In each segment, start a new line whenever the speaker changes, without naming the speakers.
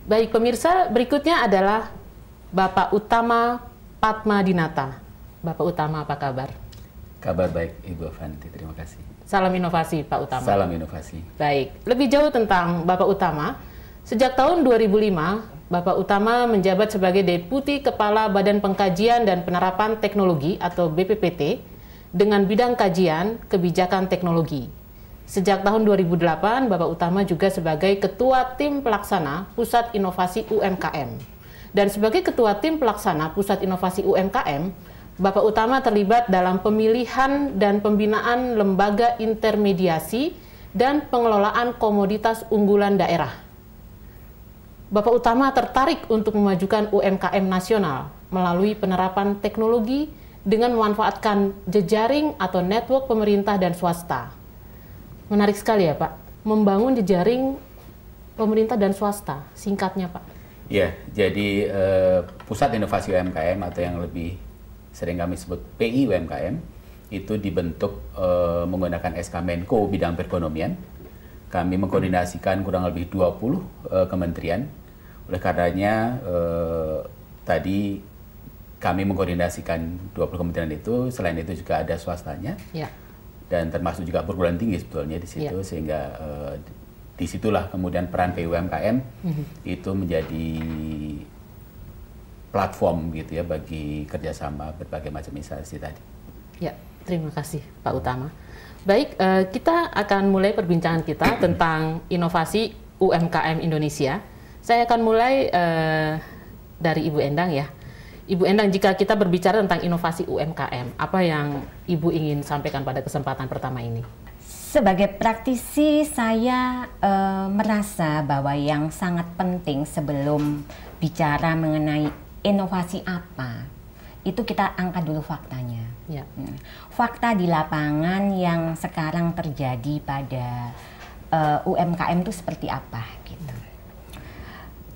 Baik pemirsa, berikutnya adalah Bapak Utama Padmadinata. Bapak Utama, apa kabar?
Kabar baik, Ibu Avanti, terima kasih.
Salam inovasi, Pak Utama.
Salam inovasi.
Baik, lebih jauh tentang Bapak Utama. Sejak tahun 2005, Bapak Utama menjabat sebagai Deputi Kepala Badan Pengkajian dan Penerapan Teknologi atau BPPT dengan bidang kajian kebijakan teknologi. Sejak tahun 2008, Bapak Utama juga sebagai Ketua Tim Pelaksana Pusat Inovasi UMKM. Dan sebagai Ketua Tim Pelaksana Pusat Inovasi UMKM, Bapak Utama terlibat dalam pemilihan dan pembinaan lembaga intermediasi dan pengelolaan komoditas unggulan daerah. Bapak Utama tertarik untuk memajukan UMKM nasional melalui penerapan teknologi dengan memanfaatkan jejaring atau network pemerintah dan swasta. Menarik sekali ya Pak, membangun jejaring pemerintah dan swasta, singkatnya Pak.
Ya, jadi Pusat Inovasi UMKM atau yang lebih sering kami sebut PI UMKM itu dibentuk menggunakan SK Menko bidang perekonomian. Kami mengkoordinasikan kurang lebih 20 kementerian. Oleh karenanya tadi kami mengkoordinasikan 20 kementerian itu, selain itu juga ada swastanya. Ya. Dan termasuk juga perguruan tinggi sebetulnya di situ, ya. Sehingga disitulah kemudian peran PUMKM itu menjadi platform gitu ya bagi kerjasama berbagai macam instansi tadi.
Ya, terima kasih Pak Utama. Baik, kita akan mulai perbincangan kita tentang inovasi UMKM Indonesia. Saya akan mulai dari Ibu Endang ya. Ibu Endang, jika kita berbicara tentang inovasi UMKM, apa yang Ibu ingin sampaikan pada kesempatan pertama ini?
Sebagai praktisi, saya merasa bahwa yang sangat penting sebelum bicara mengenai inovasi apa, itu kita angkat dulu faktanya. Ya. Fakta di lapangan yang sekarang terjadi pada UMKM itu seperti apa gitu.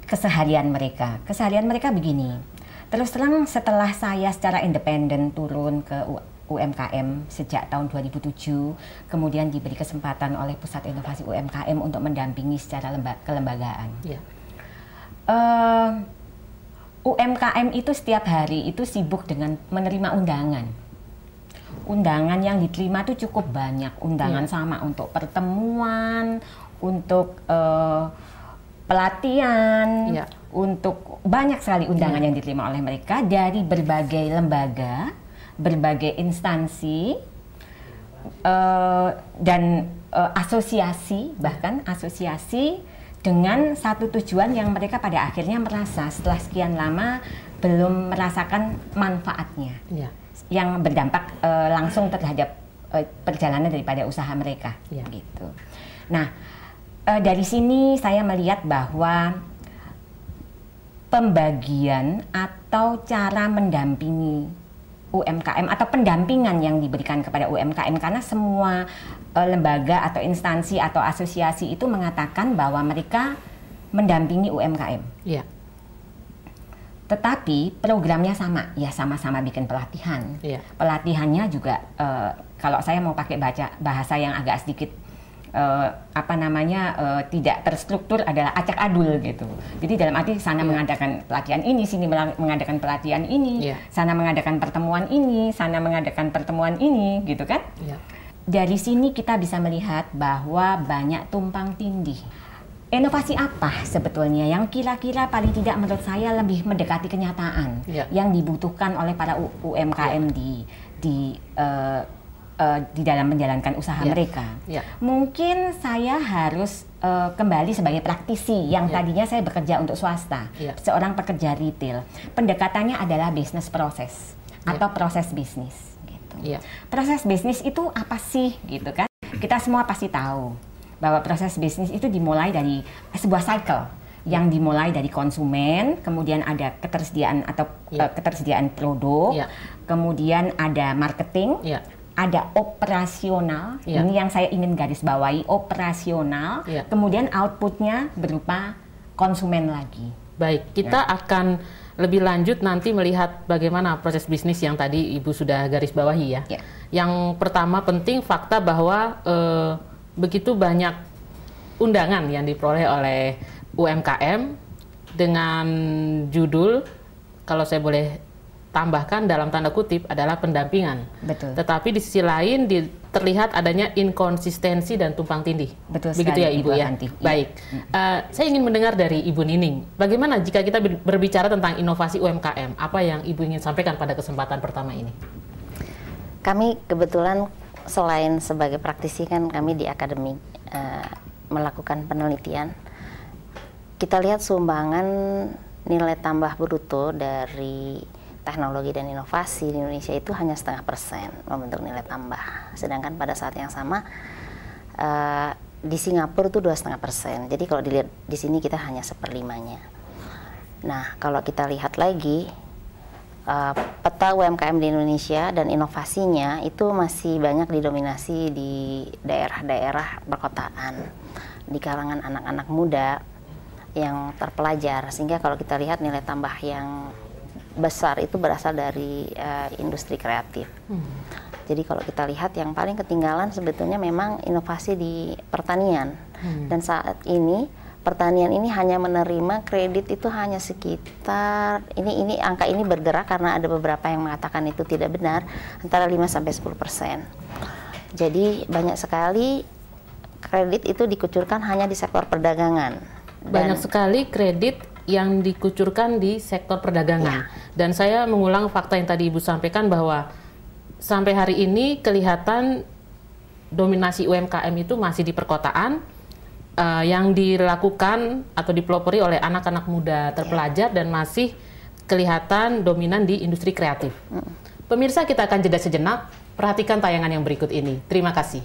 Keseharian mereka begini. Terus terang setelah saya secara independen turun ke UMKM sejak tahun 2007, kemudian diberi kesempatan oleh Pusat Inovasi UMKM untuk mendampingi secara kelembagaan. Ya. UMKM itu setiap hari itu sibuk dengan menerima undangan. Undangan yang diterima itu cukup banyak. Undangan sama untuk pertemuan, untuk pelatihan, untuk banyak sekali undangan yang diterima oleh mereka dari berbagai lembaga, berbagai instansi, dan asosiasi, bahkan asosiasi dengan satu tujuan yang mereka pada akhirnya merasa setelah sekian lama belum merasakan manfaatnya, yang berdampak langsung terhadap perjalanan daripada usaha mereka. Gitu. Nah, dari sini saya melihat bahwa pembagian atau cara mendampingi UMKM atau pendampingan yang diberikan kepada UMKM, karena semua lembaga atau instansi atau asosiasi itu mengatakan bahwa mereka mendampingi UMKM. Ya. Tetapi programnya sama, ya sama-sama bikin pelatihan. Ya. Pelatihannya juga kalau saya mau pakai bahasa yang agak sedikit tidak terstruktur adalah acak adul gitu. Jadi dalam arti sana mengadakan pelatihan ini, sini mengadakan pelatihan ini, sana mengadakan pertemuan ini, sana mengadakan pertemuan ini, gitu kan? Dari sini kita bisa melihat bahwa banyak tumpang tindih. Inovasi apa sebetulnya yang kira-kira paling tidak menurut saya lebih mendekati kenyataan yang dibutuhkan oleh para UMKM di dalam menjalankan usaha mereka. Mungkin saya harus kembali sebagai praktisi yang tadinya saya bekerja untuk swasta, seorang pekerja retail. Pendekatannya adalah bisnis proses atau proses bisnis. Gitu. Proses bisnis itu apa sih, gitu kan? Kita semua pasti tahu bahwa proses bisnis itu dimulai dari sebuah cycle yang dimulai dari konsumen, kemudian ada ketersediaan atau ketersediaan produk, kemudian ada marketing. Ada operasional, ini yang saya ingin garis bawahi, operasional, kemudian outputnya berupa konsumen lagi.
Baik, kita akan lebih lanjut nanti melihat bagaimana proses bisnis yang tadi Ibu sudah garis bawahi ya. Yang pertama penting fakta bahwa begitu banyak undangan yang diperoleh oleh UMKM dengan judul, kalau saya boleh tambahkan dalam tanda kutip, adalah pendampingan.
Betul.
Tetapi di sisi lain terlihat adanya inkonsistensi dan tumpang tindih.
Betul
begitu
sekali,
ya Ibu ya. Baik. Saya ingin mendengar dari Ibu Nining, bagaimana jika kita berbicara tentang inovasi UMKM? Apa yang Ibu ingin sampaikan pada kesempatan pertama ini?
Kami kebetulan selain sebagai praktisi kan kami di akademik melakukan penelitian. Kita lihat sumbangan nilai tambah bruto dari teknologi dan inovasi di Indonesia itu hanya 0,5% membentuk nilai tambah. Sedangkan pada saat yang sama di Singapura itu 2,5%. Jadi kalau dilihat di sini kita hanya 1/5-nya. Nah, kalau kita lihat lagi peta UMKM di Indonesia dan inovasinya itu masih banyak didominasi di daerah-daerah perkotaan, di kalangan anak-anak muda yang terpelajar, sehingga kalau kita lihat nilai tambah yang besar itu berasal dari industri kreatif. Jadi kalau kita lihat yang paling ketinggalan sebetulnya memang inovasi di pertanian. Dan saat ini pertanian ini hanya menerima kredit itu hanya sekitar ini angka ini bergerak karena ada beberapa yang mengatakan itu tidak benar, antara 5-10%. Jadi banyak sekali kredit itu dikucurkan hanya di sektor perdagangan.
Banyak sekali kredit yang dikucurkan di sektor perdagangan. Dan saya mengulang fakta yang tadi Ibu sampaikan bahwa sampai hari ini kelihatan dominasi UMKM itu masih di perkotaan, yang dilakukan atau dipelopori oleh anak-anak muda terpelajar dan masih kelihatan dominan di industri kreatif. Pemirsa, kita akan jeda sejenak, perhatikan tayangan yang berikut ini. Terima kasih.